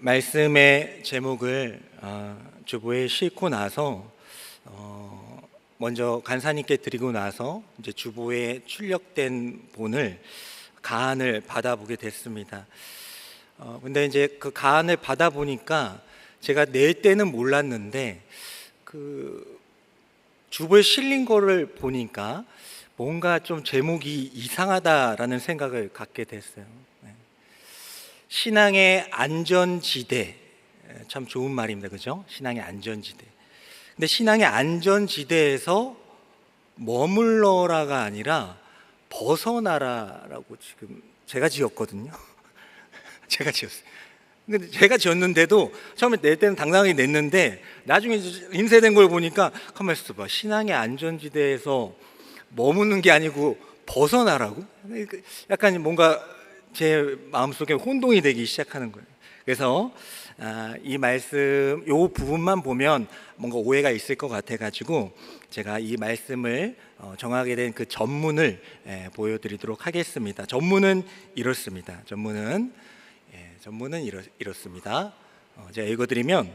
말씀의 제목을 주보에 싣고 나서 먼저 간사님께 드리고 나서 이제 주보에 출력된 본을 가안을 받아보게 됐습니다. 근데 이제 그 가안을 받아보니까 제가 낼 때는 몰랐는데 그 주보에 실린 거를 보니까 뭔가 좀 제목이 이상하다라는 생각을 갖게 됐어요. 신앙의 안전지대, 참 좋은 말입니다, 그죠? 신앙의 안전지대. 근데 신앙의 안전지대에서 머물러라가 아니라 벗어나라라고 지금 제가 지었거든요. 제가 지었어요. 근데 제가 지었는데도 처음에 낼 때는 당당하게 냈는데 나중에 인쇄된 걸 보니까 가만 있어봐, 신앙의 안전지대에서 머무는 게 아니고 벗어나라고? 약간 뭔가 제 마음속에 혼동이 되기 시작하는 거예요. 그래서 이 말씀 요 부분만 보면 뭔가 오해가 있을 것 같아가지고 제가 이 말씀을 정하게 된 그 전문을 보여드리도록 하겠습니다. 전문은 이렇습니다. 전문은 이렇습니다. 제가 읽어드리면,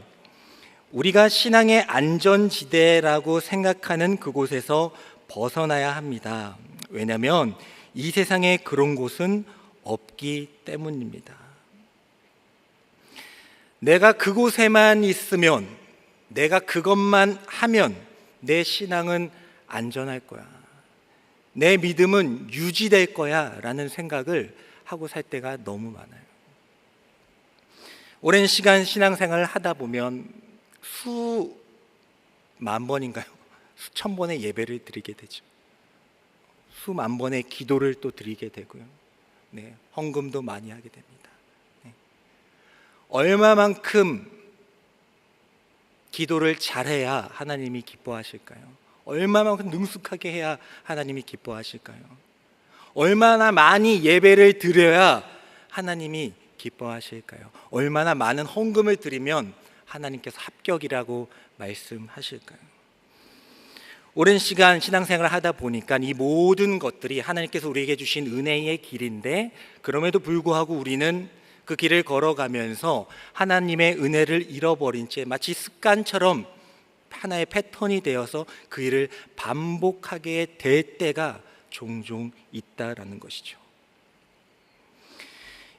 우리가 신앙의 안전지대라고 생각하는 그곳에서 벗어나야 합니다. 왜냐하면 이 세상에 그런 곳은 없기 때문입니다. 내가 그곳에만 있으면, 내가 그것만 하면 내 신앙은 안전할 거야, 내 믿음은 유지될 거야 라는 생각을 하고 살 때가 너무 많아요. 오랜 시간 신앙생활을 하다 보면 수만 번인가요? 수천 번의 예배를 드리게 되죠. 수만 번의 기도를 또 드리게 되고요. 헌금도 많이 하게 됩니다. 얼마만큼 기도를 잘해야 하나님이 기뻐하실까요? 얼마만큼 능숙하게 해야 하나님이 기뻐하실까요? 얼마나 많이 예배를 드려야 하나님이 기뻐하실까요? 얼마나 많은 헌금을 드리면 하나님께서 합격이라고 말씀하실까요? 오랜 시간 신앙생활을 하다 보니까 이 모든 것들이 하나님께서 우리에게 주신 은혜의 길인데, 그럼에도 불구하고 우리는 그 길을 걸어가면서 하나님의 은혜를 잃어버린 채 마치 습관처럼 하나의 패턴이 되어서 그 일을 반복하게 될 때가 종종 있다라는 것이죠.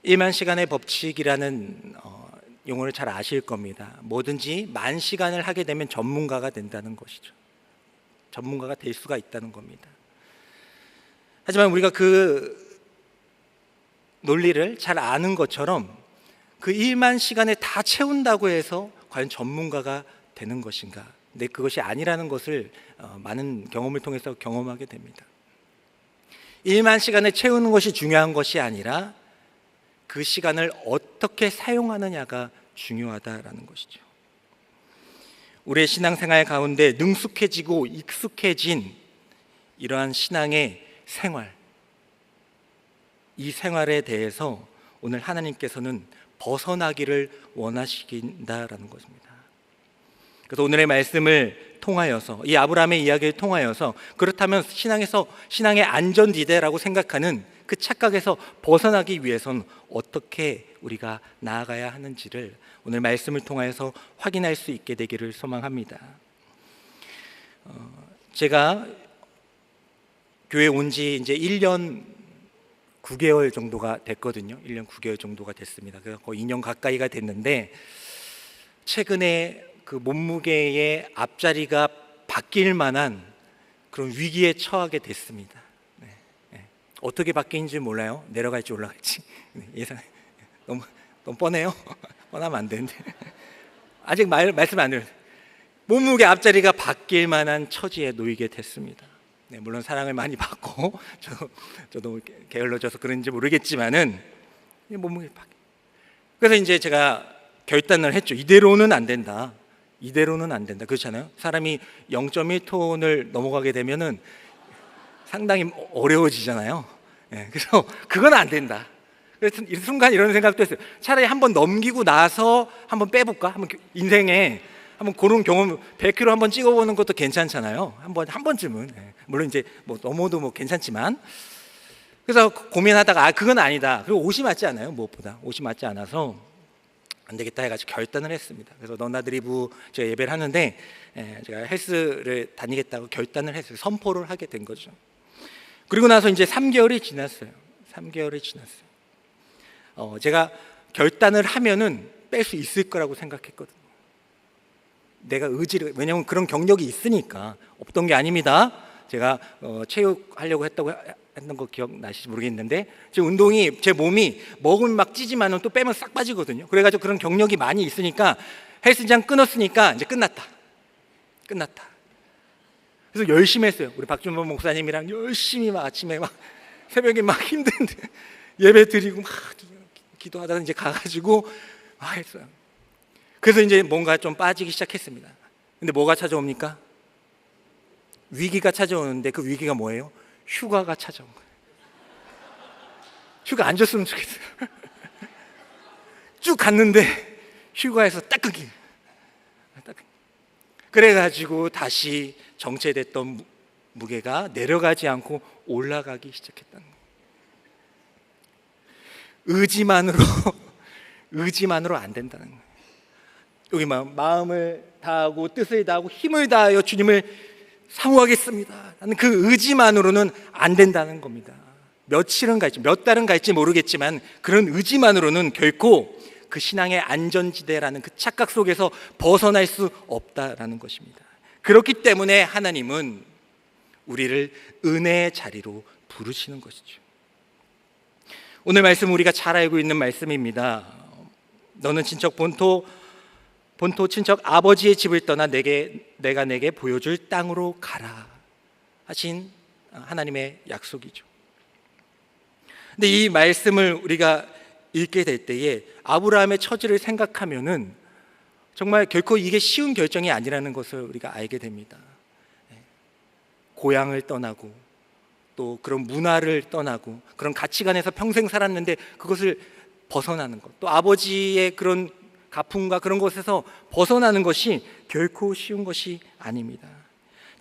1만 시간의 법칙이라는 용어를 잘 아실 겁니다. 뭐든지 10,000시간을 하게 되면 전문가가 된다는 것이죠. 전문가가 될 수가 있다는 겁니다. 하지만 우리가 그 논리를 잘 아는 것처럼 그 1만 시간을 다 채운다고 해서 과연 전문가가 되는 것인가? 근데 그것이 아니라는 것을 많은 경험을 통해서 경험하게 됩니다. 1만 시간을 채우는 것이 중요한 것이 아니라 그 시간을 어떻게 사용하느냐가 중요하다라는 것이죠. 우리의 신앙생활 가운데 능숙해지고 익숙해진 이러한 신앙의 생활, 이 생활에 대해서 오늘 하나님께서는 벗어나기를 원하신다라는 것입니다. 그래서 오늘의 말씀을 통하여서, 이 아브라함의 이야기를 통하여서, 그렇다면 신앙의 안전지대라고 생각하는 그 착각에서 벗어나기 위해서는 어떻게 우리가 나아가야 하는지를 오늘 말씀을 통하여서 확인할 수 있게 되기를 소망합니다. 제가 교회 온 지 이제 1년 9개월 정도가 됐거든요. 1년 9개월 정도가 됐습니다. 그래서 거의 2년 가까이가 됐는데, 최근에 그 몸무게의 앞자리가 바뀔 만한 그런 위기에 처하게 됐습니다. 어떻게 바뀌는지 몰라요. 내려갈지 올라갈지. 예상 너무 뻔해요. 뻔하면 안 되는데 아직 말씀 안 드려요. 몸무게 앞자리가 바뀔 만한 처지에 놓이게 됐습니다. 물론 사랑을 많이 받고 저도 게을러져서 그런지 모르겠지만은 몸무게 그래서 이제 제가 결단을 했죠. 이대로는 안 된다. 그렇잖아요. 사람이 0.1톤을 넘어가게 되면은 상당히 어려워지잖아요. 그래서 그건 안 된다. 그래서 이 순간 이런 생각도 했어요. 차라리 한번 넘기고 나서 한번 빼볼까? 한번 인생에 한번 그런 경험, 100km 한번 찍어보는 것도 괜찮잖아요. 한 번쯤은. 물론 이제 뭐 넘어도 괜찮지만. 그래서 고민하다가 그건 아니다. 그리고 옷이 맞지 않아요. 무엇보다 옷이 맞지 않아서 안 되겠다 해가지고 결단을 했습니다. 그래서 너나드리부 제가 예배를 하는데 제가 헬스를 다니겠다고 결단을 했어요. 선포를 하게 된 거죠. 그리고 나서 이제 3개월이 지났어요. 3개월이 지났어요. 제가 결단을 하면은 뺄 수 있을 거라고 생각했거든요. 내가 의지를, 왜냐하면 그런 경력이 있으니까. 없던 게 아닙니다. 제가 체육 하려고 했던 거 기억나실지 모르겠는데, 제 운동이, 제 몸이 먹으면 막 찌지만은 또 빼면 싹 빠지거든요. 그래가지고 그런 경력이 많이 있으니까 헬스장 끊었으니까 이제 끝났다. 그래서 열심히 했어요. 우리 박준범 목사님이랑 열심히 막 아침에 막 새벽에 막 힘든데 예배 드리고 막 기도하다가 이제 가가지고 막 했어요. 그래서 이제 뭔가 좀 빠지기 시작했습니다. 근데 뭐가 찾아옵니까? 위기가 찾아오는데 그 위기가 뭐예요? 휴가가 찾아온 거예요. 휴가 안 줬으면 좋겠어요. 쭉 갔는데 휴가에서 딱 끊기. 그래가지고 다시 정체됐던 무게가 내려가지 않고 올라가기 시작했다는 거예요. 의지만으로 안 된다는 거예요. 여기 마음을 다하고 뜻을 다하고 힘을 다하여 주님을 사모하겠습니다 라는 그 의지만으로는 안 된다는 겁니다. 며칠은 갈지 몇 달은 갈지 모르겠지만 그런 의지만으로는 결코 그 신앙의 안전지대라는 그 착각 속에서 벗어날 수 없다라는 것입니다. 그렇기 때문에 하나님은 우리를 은혜의 자리로 부르시는 것이죠. 오늘 말씀 우리가 잘 알고 있는 말씀입니다. 너는 친척 본토 친척 아버지의 집을 떠나 내가 내게 보여줄 땅으로 가라 하신 하나님의 약속이죠. 근데 이 말씀을 우리가 읽게 될 때에 아브라함의 처지를 생각하면은 정말 결코 이게 쉬운 결정이 아니라는 것을 우리가 알게 됩니다. 고향을 떠나고 또 그런 문화를 떠나고 그런 가치관에서 평생 살았는데 그것을 벗어나는 것, 또 아버지의 그런 가풍과 그런 것에서 벗어나는 것이 결코 쉬운 것이 아닙니다.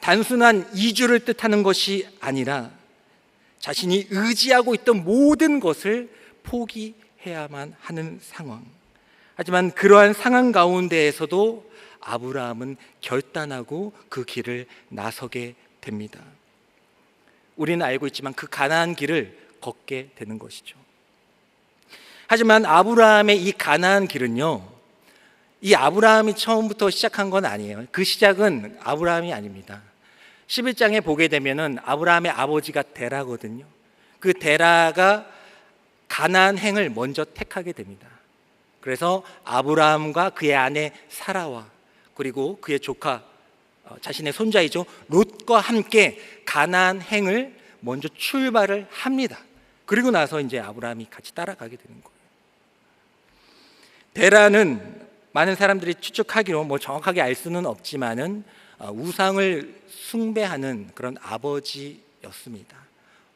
단순한 이주를 뜻하는 것이 아니라 자신이 의지하고 있던 모든 것을 포기해야만 하는 상황. 하지만 그러한 상황 가운데에서도 아브라함은 결단하고 그 길을 나서게 됩니다. 우리는 알고 있지만 그 가나안 길을 걷게 되는 것이죠. 하지만 아브라함의 이 가나안 길은요, 이 아브라함이 처음부터 시작한 건 아니에요. 그 시작은 아브라함이 아닙니다. 11장에 보게 되면은 아브라함의 아버지가 데라거든요. 그 데라가 가나안 행을 먼저 택하게 됩니다. 그래서 아브라함과 그의 아내 사라와 그리고 그의 조카, 자신의 손자이죠, 롯과 함께 가나안 행을 먼저 출발을 합니다. 그리고 나서 이제 아브라함이 같이 따라가게 되는 거예요. 데라는 많은 사람들이 추측하기로 정확하게 알 수는 없지만은 우상을 숭배하는 그런 아버지였습니다.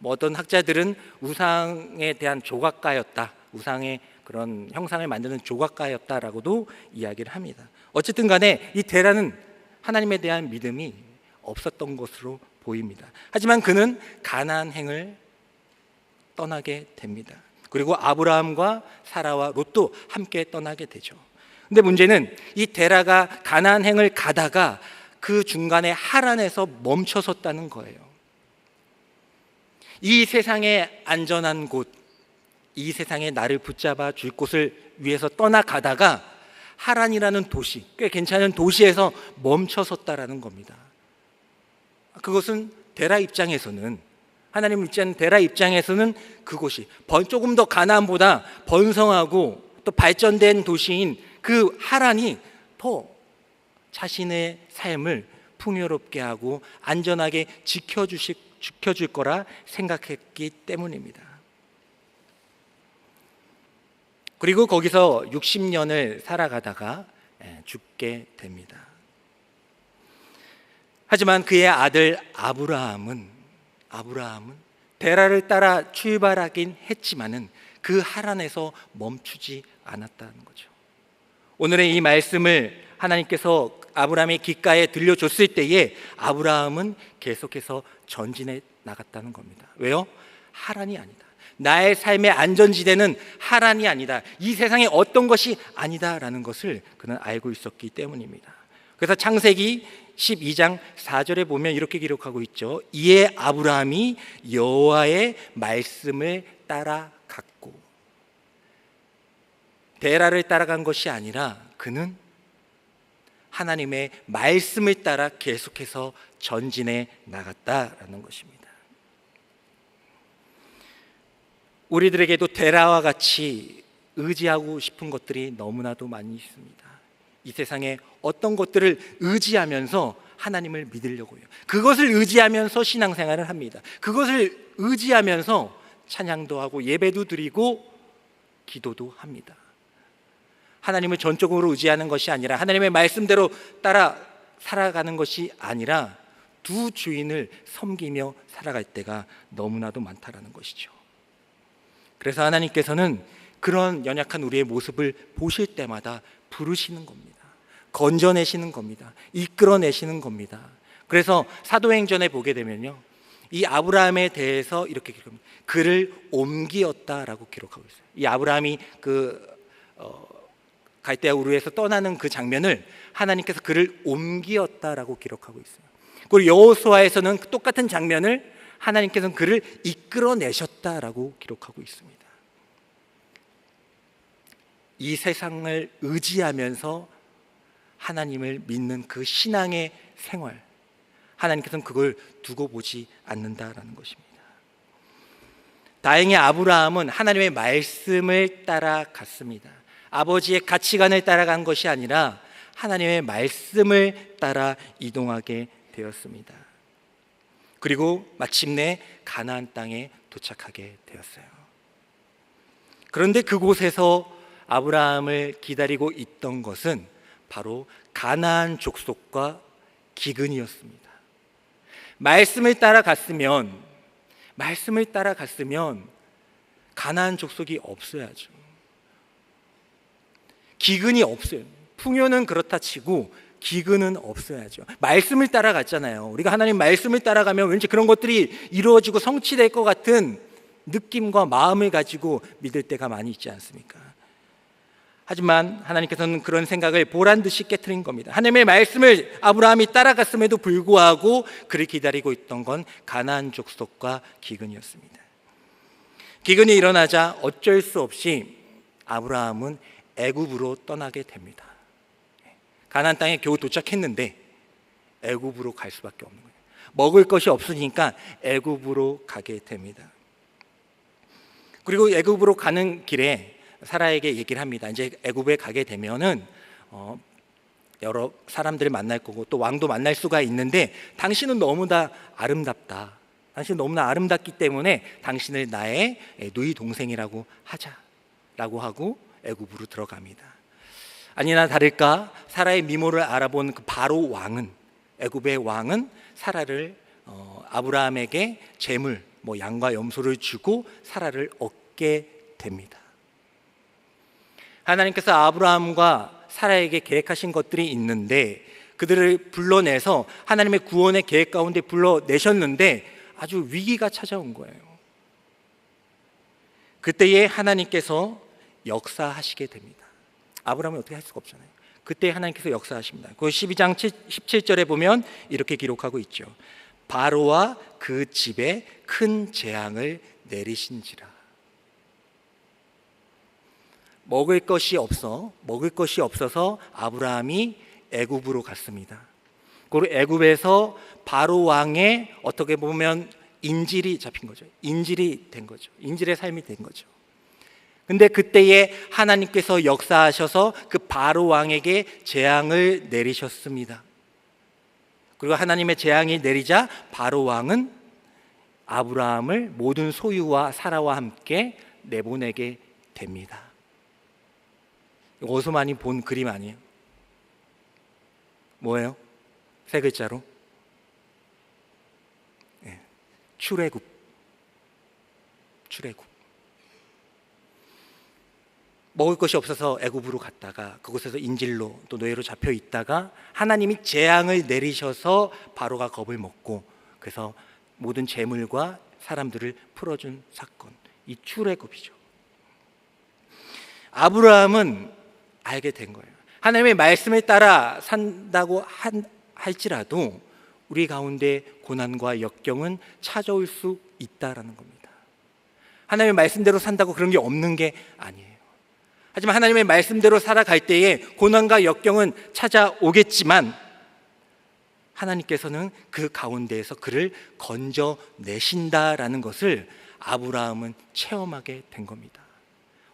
어떤 학자들은 우상에 대한 조각가였다, 우상의 그런 형상을 만드는 조각가였다라고도 이야기를 합니다. 어쨌든 간에 이 데라는 하나님에 대한 믿음이 없었던 것으로 보입니다. 하지만 그는 가나안 행을 떠나게 됩니다. 그리고 아브라함과 사라와 롯도 함께 떠나게 되죠. 근데 문제는 이 데라가 가나안 행을 가다가 그 중간에 하란에서 멈춰섰다는 거예요. 이 세상의 안전한 곳, 이 세상에 나를 붙잡아 줄 곳을 위해서 떠나가다가 하란이라는 도시, 꽤 괜찮은 도시에서 멈춰섰다라는 겁니다. 그것은 데라 입장에서는, 하나님 믿지 않는 데라 입장에서는 그곳이 조금 더 가나안보다 번성하고 또 발전된 도시인 그 하란이 더 자신의 삶을 풍요롭게 하고 안전하게 지켜줄 거라 생각했기 때문입니다. 그리고 거기서 60년을 살아가다가 죽게 됩니다. 하지만 그의 아들 아브라함은 데라를 따라 출발하긴 했지만은 그 하란에서 멈추지 않았다는 거죠. 오늘의 이 말씀을 하나님께서 아브라함의 귓가에 들려줬을 때에 아브라함은 계속해서 전진해 나갔다는 겁니다. 왜요? 하란이 아니다, 나의 삶의 안전지대는 하란이 아니다. 이 세상에 어떤 것이 아니다라는 것을 그는 알고 있었기 때문입니다. 그래서 창세기 12장 4절에 보면 이렇게 기록하고 있죠. 이에 아브라함이 여호와의 말씀을 따라갔고, 데라를 따라간 것이 아니라 그는 하나님의 말씀을 따라 계속해서 전진해 나갔다라는 것입니다. 우리들에게도 데라와 같이 의지하고 싶은 것들이 너무나도 많이 있습니다. 이 세상에 어떤 것들을 의지하면서 하나님을 믿으려고 해요. 그것을 의지하면서 신앙생활을 합니다. 그것을 의지하면서 찬양도 하고 예배도 드리고 기도도 합니다. 하나님을 전적으로 의지하는 것이 아니라, 하나님의 말씀대로 따라 살아가는 것이 아니라 두 주인을 섬기며 살아갈 때가 너무나도 많다라는 것이죠. 그래서 하나님께서는 그런 연약한 우리의 모습을 보실 때마다 부르시는 겁니다. 건져내시는 겁니다. 이끌어내시는 겁니다. 그래서 사도행전에 보게 되면요, 이 아브라함에 대해서 이렇게 기록합니다. 그를 옮기었다라고 기록하고 있어요. 이 아브라함이 갈대아 우르에서 떠나는 그 장면을 하나님께서 그를 옮기었다라고 기록하고 있어요. 그리고 여호수아에서는 똑같은 장면을 하나님께서는 그를 이끌어내셨다라고 기록하고 있습니다. 이 세상을 의지하면서 하나님을 믿는 그 신앙의 생활, 하나님께서는 그걸 두고 보지 않는다라는 것입니다. 다행히 아브라함은 하나님의 말씀을 따라갔습니다. 아버지의 가치관을 따라간 것이 아니라 하나님의 말씀을 따라 이동하게 되었습니다. 그리고 마침내 가나안 땅에 도착하게 되었어요. 그런데 그곳에서 아브라함을 기다리고 있던 것은 바로 가나안 족속과 기근이었습니다. 말씀을 따라갔으면 가나안 족속이 없어야죠. 기근이 없어요. 풍요는 그렇다 치고 기근은 없어야죠. 말씀을 따라갔잖아요. 우리가 하나님 말씀을 따라가면 왠지 그런 것들이 이루어지고 성취될 것 같은 느낌과 마음을 가지고 믿을 때가 많이 있지 않습니까? 하지만 하나님께서는 그런 생각을 보란듯이 깨트린 겁니다. 하나님의 말씀을 아브라함이 따라갔음에도 불구하고 그를 기다리고 있던 건 가나안 족속과 기근이었습니다. 기근이 일어나자 어쩔 수 없이 아브라함은 애굽으로 떠나게 됩니다. 가나안 땅에 겨우 도착했는데 애굽으로 갈 수밖에 없는 거예요. 먹을 것이 없으니까 애굽으로 가게 됩니다. 그리고 애굽으로 가는 길에 사라에게 얘기를 합니다. 이제 애굽에 가게 되면은 여러 사람들을 만날 거고 또 왕도 만날 수가 있는데 당신은 너무나 아름답다. 당신은 너무나 아름답기 때문에 당신을 나의 누이 동생이라고 하자라고 하고 애굽으로 들어갑니다. 아니나 다를까 사라의 미모를 알아본 그 바로 왕은, 애굽의 왕은 사라를 아브라함에게 재물, 양과 염소를 주고 사라를 얻게 됩니다. 하나님께서 아브라함과 사라에게 계획하신 것들이 있는데 그들을 불러내서 하나님의 구원의 계획 가운데 불러내셨는데 아주 위기가 찾아온 거예요. 그때에 하나님께서 역사하시게 됩니다. 아브라함은 어떻게 할 수가 없잖아요. 그때 하나님께서 역사하십니다. 그 12장 17절에 보면 이렇게 기록하고 있죠. 바로와 그 집에 큰 재앙을 내리신지라. 먹을 것이 없어서 아브라함이 애굽으로 갔습니다. 그리고 애굽에서 바로 왕의 어떻게 보면 인질이 잡힌 거죠. 인질이 된 거죠. 인질의 삶이 된 거죠. 근데 그때에 하나님께서 역사하셔서 그 바로 왕에게 재앙을 내리셨습니다. 그리고 하나님의 재앙이 내리자 바로 왕은 아브라함을 모든 소유와 사라와 함께 내보내게 됩니다. 어디서 많이 본 그림 아니에요? 뭐예요? 세 글자로 출애굽. 먹을 것이 없어서 애굽으로 갔다가 그곳에서 인질로 또 노예로 잡혀 있다가 하나님이 재앙을 내리셔서 바로가 겁을 먹고 그래서 모든 재물과 사람들을 풀어준 사건. 이 출애굽이죠. 아브라함은 알게 된 거예요. 하나님의 말씀에 따라 산다고 할지라도 우리 가운데 고난과 역경은 찾아올 수 있다라는 겁니다. 하나님의 말씀대로 산다고 그런 게 없는 게 아니에요. 하지만 하나님의 말씀대로 살아갈 때에 고난과 역경은 찾아오겠지만 하나님께서는 그 가운데에서 그를 건져내신다라는 것을 아브라함은 체험하게 된 겁니다.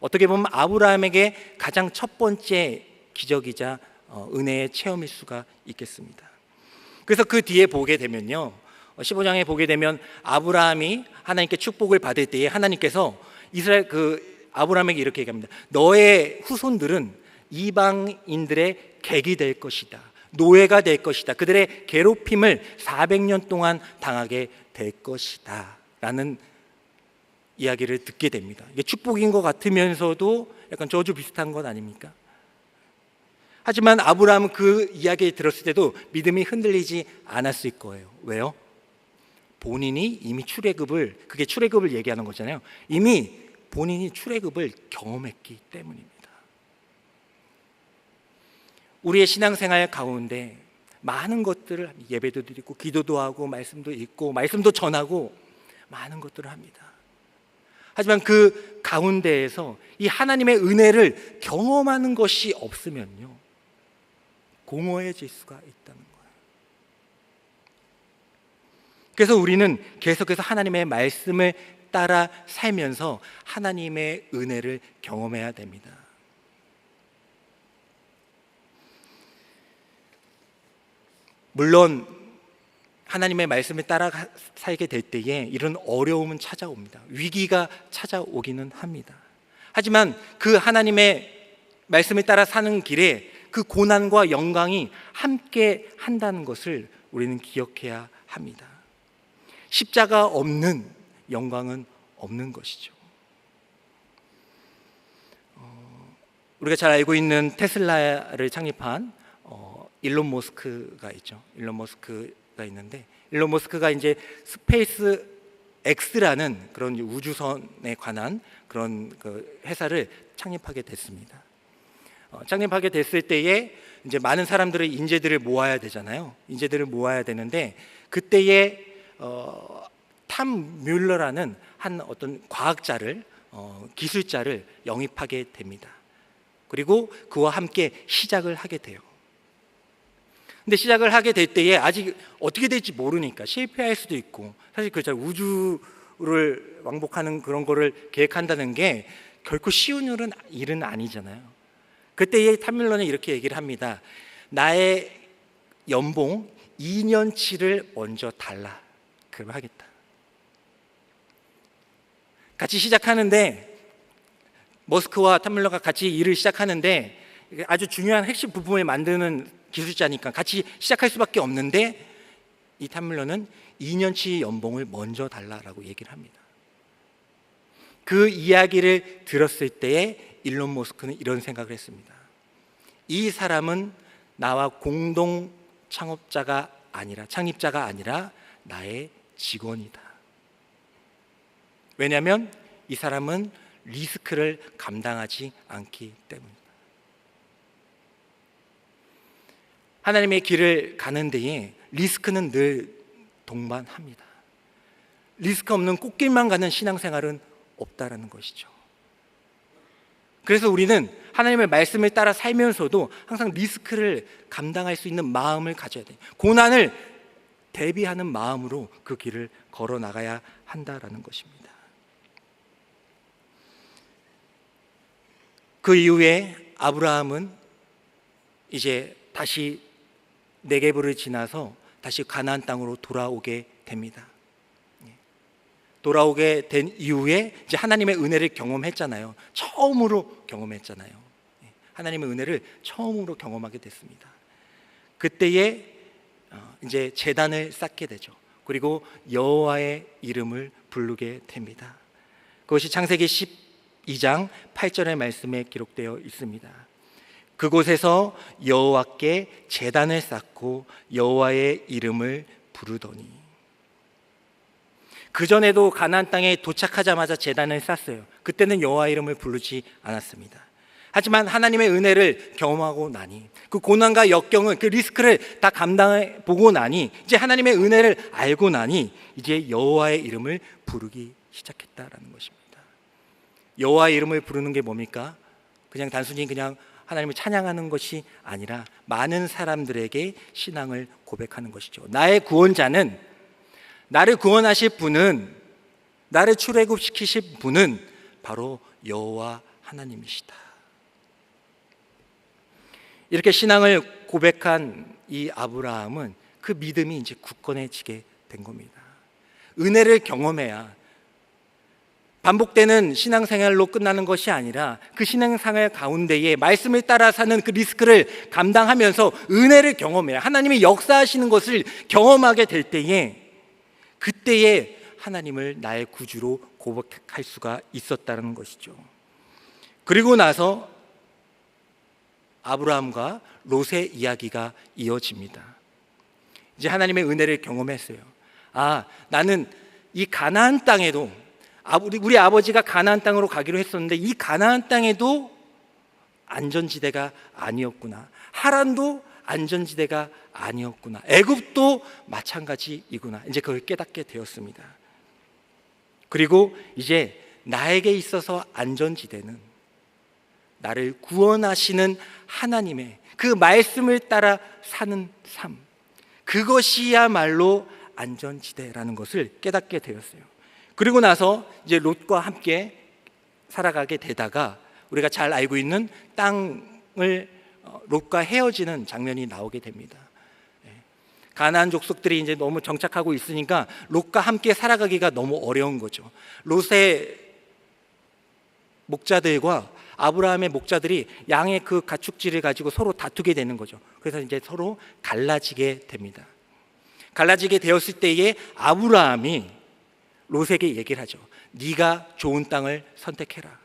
어떻게 보면 아브라함에게 가장 첫 번째 기적이자 은혜의 체험일 수가 있겠습니다. 그래서 그 뒤에 보게 되면요, 15장에 보게 되면 아브라함이 하나님께 축복을 받을 때에 하나님께서 아브라함에게 이렇게 얘기합니다. 너의 후손들은 이방인들의 객이 될 것이다. 노예가 될 것이다. 그들의 괴롭힘을 400년 동안 당하게 될 것이다 라는 이야기를 듣게 됩니다. 이게 축복인 것 같으면서도 약간 저주 비슷한 것 아닙니까? 하지만 아브라함은 그 이야기를 들었을 때도 믿음이 흔들리지 않았을 거예요. 왜요? 본인이 이미 그게 출애굽을 얘기하는 거잖아요. 이미 본인이 출애굽을 경험했기 때문입니다. 우리의 신앙생활 가운데 많은 것들을 예배도 드리고 기도도 하고 말씀도 읽고 말씀도 전하고 많은 것들을 합니다. 하지만 그 가운데에서 이 하나님의 은혜를 경험하는 것이 없으면요, 공허해질 수가 있다는 거예요. 그래서 우리는 계속해서 하나님의 말씀을 따라 살면서 하나님의 은혜를 경험해야 됩니다. 물론 하나님의 말씀을 따라 살게 될 때에 이런 어려움은 찾아옵니다. 위기가 찾아오기는 합니다. 하지만 그 하나님의 말씀을 따라 사는 길에 그 고난과 영광이 함께 한다는 것을 우리는 기억해야 합니다. 십자가 없는 영광은 없는 것이죠. 우리가 잘 알고 있는 테슬라를 창립한 일론 머스크가 있죠. 일론 머스크가 있는데, 일론 머스크가 이제 스페이스 X라는 그런 우주선에 관한 그런 그 회사를 창립하게 됐습니다. 창립하게 됐을 때에 이제 많은 사람들의 인재들을 모아야 되잖아요. 인재들을 모아야 되는데 그때에 탐 뮬러라는 한 어떤 과학자를 기술자를 영입하게 됩니다. 그리고 그와 함께 시작을 하게 돼요. 근데 시작을 하게 될 때에 아직 어떻게 될지 모르니까 실패할 수도 있고, 사실 그 우주를 왕복하는 그런 거를 계획한다는 게 결코 쉬운 일은 아니잖아요. 그때의 탐밀러는 이렇게 얘기를 합니다. 나의 연봉 2년치를 먼저 달라. 그러면 하겠다. 같이 시작하는데, 머스크와 탐밀러가 같이 일을 시작하는데 아주 중요한 핵심 부품을 만드는 기술자니까 같이 시작할 수밖에 없는데, 이 탐밀러는 2년치 연봉을 먼저 달라라고 얘기를 합니다. 그 이야기를 들었을 때에 일론 머스크는 이런 생각을 했습니다. 이 사람은 나와 공동 창립자가 아니라 나의 직원이다. 왜냐하면 이 사람은 리스크를 감당하지 않기 때문이다. 하나님의 길을 가는 데에 리스크는 늘 동반합니다. 리스크 없는 꽃길만 가는 신앙생활은 없다라는 것이죠. 그래서 우리는 하나님의 말씀을 따라 살면서도 항상 리스크를 감당할 수 있는 마음을 가져야 돼요. 고난을 대비하는 마음으로 그 길을 걸어 나가야 한다라는 것입니다. 그 이후에 아브라함은 이제 다시 네게브를 지나서 다시 가나안 땅으로 돌아오게 됩니다. 돌아오게 된 이후에 이제 하나님의 은혜를 경험했잖아요. 처음으로 경험했잖아요. 하나님의 은혜를 처음으로 경험하게 됐습니다. 그때에 이제 제단을 쌓게 되죠. 그리고 여호와의 이름을 부르게 됩니다. 그것이 창세기 12장 8절의 말씀에 기록되어 있습니다. 그곳에서 여호와께 제단을 쌓고 여호와의 이름을 부르더니, 그전에도 가나안 땅에 도착하자마자 제단을 쌓았어요. 그때는 여호와 이름을 부르지 않았습니다. 하지만 하나님의 은혜를 경험하고 나니, 그 고난과 역경은, 그 리스크를 다 감당해 보고 나니, 이제 하나님의 은혜를 알고 나니 이제 여호와의 이름을 부르기 시작했다라는 것입니다. 여호와의 이름을 부르는 게 뭡니까? 그냥 단순히 그냥 하나님을 찬양하는 것이 아니라 많은 사람들에게 신앙을 고백하는 것이죠. 나의 구원자는, 나를 구원하실 분은, 나를 출애굽시키실 분은 바로 여호와 하나님이시다. 이렇게 신앙을 고백한 이 아브라함은 그 믿음이 이제 굳건해지게 된 겁니다. 은혜를 경험해야, 반복되는 신앙생활로 끝나는 것이 아니라 그 신앙생활 가운데에 말씀을 따라 사는 그 리스크를 감당하면서 은혜를 경험해야, 하나님이 역사하시는 것을 경험하게 될 때에, 그때에 하나님을 나의 구주로 고백할 수가 있었다는 것이죠. 그리고 나서 아브라함과 롯의 이야기가 이어집니다. 이제 하나님의 은혜를 경험했어요. 나는 이 가나안 땅에도, 우리 아버지가 가나안 땅으로 가기로 했었는데 이 가나안 땅에도 안전지대가 아니었구나. 하란도 안전지대가 아니었구나. 애굽도 마찬가지이구나. 이제 그걸 깨닫게 되었습니다. 그리고 이제 나에게 있어서 안전지대는 나를 구원하시는 하나님의 그 말씀을 따라 사는 삶, 그것이야말로 안전지대라는 것을 깨닫게 되었어요. 그리고 나서 이제 롯과 함께 살아가게 되다가 우리가 잘 알고 있는 땅을 롯과 헤어지는 장면이 나오게 됩니다. 가나안 족속들이 이제 너무 정착하고 있으니까 롯과 함께 살아가기가 너무 어려운 거죠. 롯의 목자들과 아브라함의 목자들이 양의 그 가축지를 가지고 서로 다투게 되는 거죠. 그래서 이제 서로 갈라지게 됩니다. 갈라지게 되었을 때에 아브라함이 롯에게 얘기를 하죠. 네가 좋은 땅을 선택해라.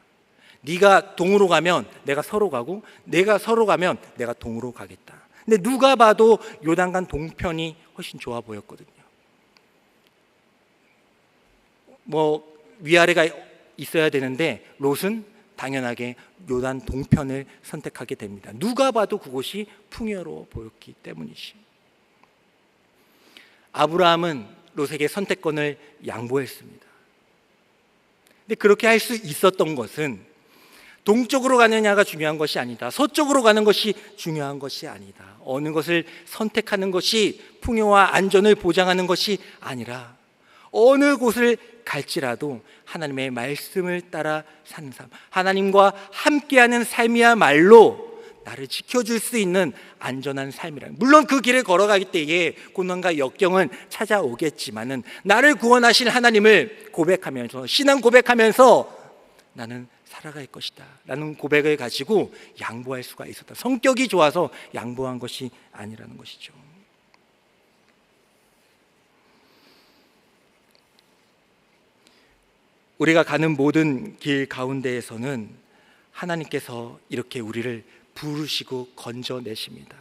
네가 동으로 가면 내가 서로 가고, 내가 서로 가면 내가 동으로 가겠다. 근데 누가 봐도 요단강 동편이 훨씬 좋아 보였거든요. 위아래가 있어야 되는데 롯은 당연하게 요단 동편을 선택하게 됩니다. 누가 봐도 그곳이 풍요로워 보였기 때문이지. 아브라함은 롯에게 선택권을 양보했습니다. 근데 그렇게 할 수 있었던 것은 동쪽으로 가느냐가 중요한 것이 아니다. 서쪽으로 가는 것이 중요한 것이 아니다. 어느 것을 선택하는 것이 풍요와 안전을 보장하는 것이 아니라 어느 곳을 갈지라도 하나님의 말씀을 따라 사는 삶, 하나님과 함께하는 삶이야말로 나를 지켜줄 수 있는 안전한 삶이라. 물론 그 길을 걸어가기 때에 고난과 역경은 찾아오겠지만은 나를 구원하실 하나님을 고백하면서, 신앙 고백하면서 나는 살아갈 것이다 라는 고백을 가지고 양보할 수가 있었다. 성격이 좋아서 양보한 것이 아니라는 것이죠. 우리가 가는 모든 길 가운데에서는 하나님께서 이렇게 우리를 부르시고 건져내십니다.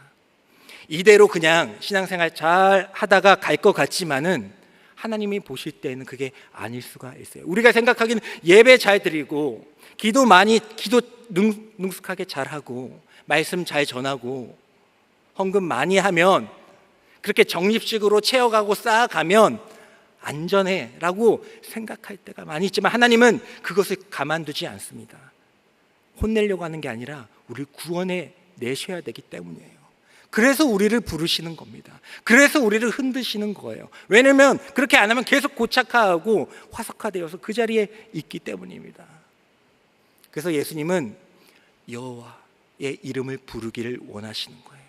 이대로 그냥 신앙생활 잘 하다가 갈 것 같지만은 하나님이 보실 때는 그게 아닐 수가 있어요. 우리가 생각하기는 예배 잘 드리고 기도 능숙하게 잘하고 말씀 잘 전하고 헌금 많이 하면, 그렇게 적립식으로 채워가고 쌓아가면 안전해 라고 생각할 때가 많이 있지만 하나님은 그것을 가만두지 않습니다. 혼내려고 하는 게 아니라 우리를 구원해 내셔야 되기 때문이에요. 그래서 우리를 부르시는 겁니다. 그래서 우리를 흔드시는 거예요. 왜냐하면 그렇게 안 하면 계속 고착화하고 화석화되어서 그 자리에 있기 때문입니다. 그래서 예수님은 여호와의 이름을 부르기를 원하시는 거예요.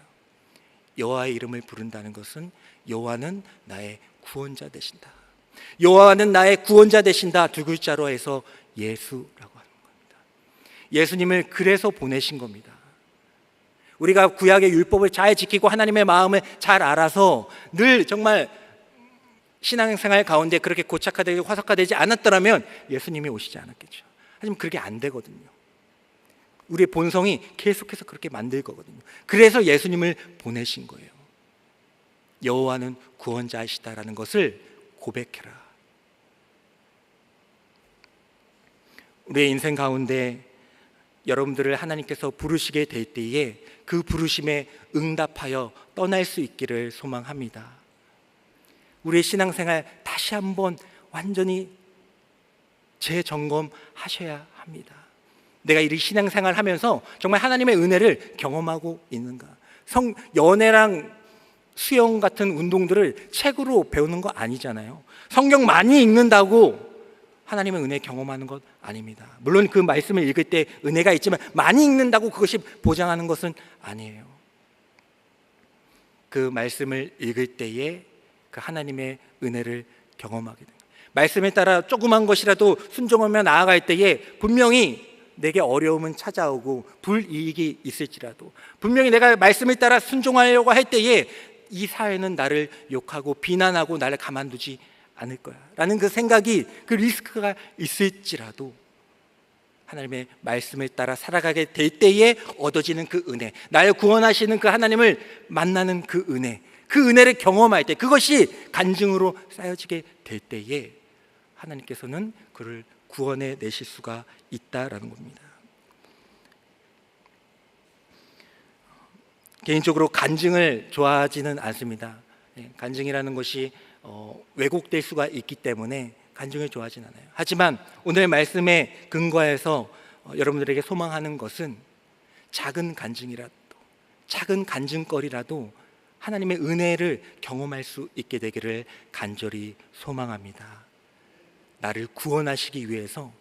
여호와의 이름을 부른다는 것은 여호와는 나의 구원자 되신다, 여호와는 나의 구원자 되신다, 두 글자로 해서 예수라고 하는 겁니다. 예수님을 그래서 보내신 겁니다. 우리가 구약의 율법을 잘 지키고 하나님의 마음을 잘 알아서 늘 정말 신앙생활 가운데 그렇게 고착화되고 화석화되지 않았더라면 예수님이 오시지 않았겠죠. 하지만 그렇게 안 되거든요. 우리의 본성이 계속해서 그렇게 만들 거거든요. 그래서 예수님을 보내신 거예요. 여호와는 구원자이시다라는 것을 고백해라. 우리의 인생 가운데 여러분들을 하나님께서 부르시게 될 때에 그 부르심에 응답하여 떠날 수 있기를 소망합니다. 우리의 신앙생활 다시 한번 완전히 재점검하셔야 합니다. 내가 이 신앙생활 하면서 정말 하나님의 은혜를 경험하고 있는가? 연애랑 수영 같은 운동들을 책으로 배우는 거 아니잖아요. 성경 많이 읽는다고 하나님의 은혜 경험하는 것 아닙니다. 물론 그 말씀을 읽을 때 은혜가 있지만 많이 읽는다고 그것이 보장하는 것은 아니에요. 그 말씀을 읽을 때에 그 하나님의 은혜를 경험하게 됩니다. 말씀에 따라 조그만 것이라도 순종하며 나아갈 때에 분명히 내게 어려움은 찾아오고 불이익이 있을지라도, 분명히 내가 말씀을 따라 순종하려고 할 때에 이 사회는 나를 욕하고 비난하고 나를 가만두지 않을 거야 라는 그 생각이, 그 리스크가 있을지라도 하나님의 말씀을 따라 살아가게 될 때에 얻어지는 그 은혜, 나를 구원하시는 그 하나님을 만나는 그 은혜, 그 은혜를 경험할 때, 그것이 간증으로 쌓여지게 될 때에 하나님께서는 그를 구원해 내실 수가 있다라는 겁니다. 개인적으로 간증을 좋아하지는 않습니다. 간증이라는 것이 왜곡될 수가 있기 때문에 간증을 좋아하진 않아요. 하지만 오늘 말씀에 근거해서 여러분들에게 소망하는 것은 작은 간증이라도, 작은 간증거리라도 하나님의 은혜를 경험할 수 있게 되기를 간절히 소망합니다. 나를 구원하시기 위해서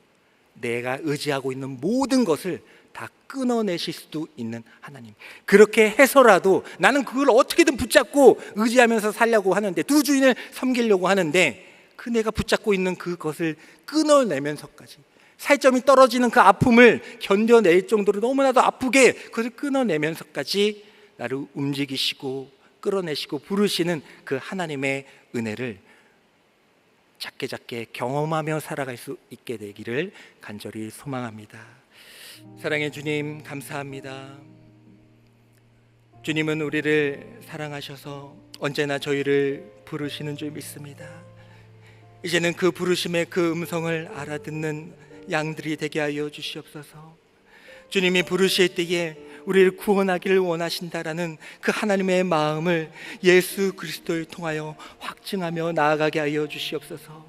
내가 의지하고 있는 모든 것을 다 끊어내실 수도 있는 하나님, 그렇게 해서라도 나는 그걸 어떻게든 붙잡고 의지하면서 살려고 하는데, 두 주인을 섬기려고 하는데, 그 내가 붙잡고 있는 그것을 끊어내면서까지, 살점이 떨어지는 그 아픔을 견뎌낼 정도로 너무나도 아프게 그것을 끊어내면서까지 나를 움직이시고 끌어내시고 부르시는 그 하나님의 은혜를 작게 작게 경험하며 살아갈 수 있게 되기를 간절히 소망합니다. 사랑의 주님, 감사합니다. 주님은 우리를 사랑하셔서 언제나 저희를 부르시는 줄 믿습니다. 이제는 그 부르심의 그 음성을 알아듣는 양들이 되게 하여 주시옵소서. 주님이 부르실 때에 우리를 구원하기를 원하신다라는 그 하나님의 마음을 예수 그리스도를 통하여 확증하며 나아가게 하여 주시옵소서.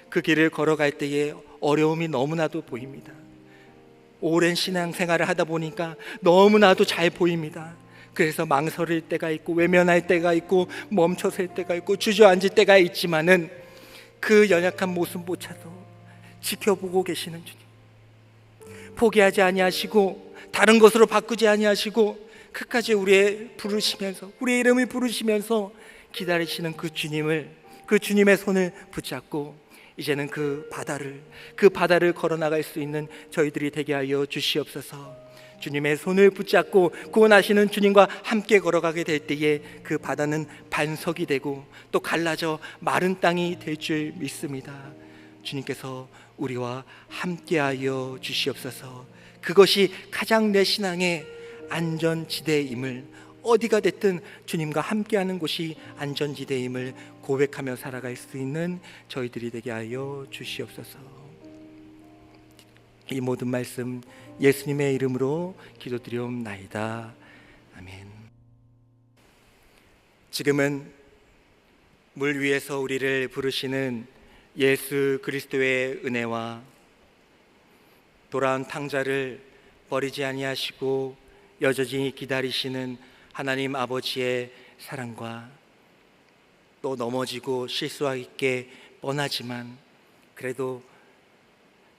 그 길을 걸어갈 때에 어려움이 너무나도 보입니다. 오랜 신앙생활을 하다 보니까 너무나도 잘 보입니다. 그래서 망설일 때가 있고 외면할 때가 있고 멈춰설 때가 있고 주저앉을 때가 있지만은 그 연약한 모습 못 찾아 지켜보고 계시는 주님, 포기하지 아니하시고 다른 것으로 바꾸지 아니하시고 끝까지 우리의 부르시면서, 우리의 이름을 부르시면서 기다리시는 그 주님을, 그 주님의 손을 붙잡고 이제는 그 바다를 걸어나갈 수 있는 저희들이 되게 하여 주시옵소서. 주님의 손을 붙잡고 구원하시는 주님과 함께 걸어가게 될 때에 그 바다는 반석이 되고 또 갈라져 마른 땅이 될 줄 믿습니다. 주님께서 우리와 함께하여 주시옵소서. 그것이 가장 내 신앙의 안전지대임을, 어디가 됐든 주님과 함께하는 곳이 안전지대임을 고백하며 살아갈 수 있는 저희들이 되게 하여 주시옵소서. 이 모든 말씀 예수님의 이름으로 기도드리옵나이다. 아멘. 지금은 물 위에서 우리를 부르시는 예수 그리스도의 은혜와 돌아온 탕자를 버리지 아니하시고 여전히 기다리시는 하나님 아버지의 사랑과 또 넘어지고 실수하기에 뻔하지만 그래도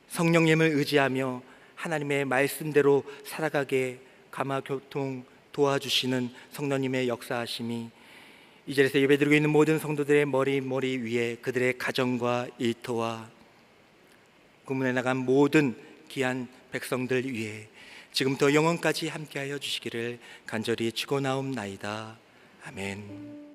성령님을 의지하며 하나님의 말씀대로 살아가게 감화교통 도와주시는 성령님의 역사하심이 이 자리에서 예배드리고 있는 모든 성도들의 머리 위에 그들의 가정과 일터와 구문에 나간 모든 귀한 백성들 위에 지금부터 영원까지 함께하여 주시기를 간절히 축원하옵나이다. 아멘.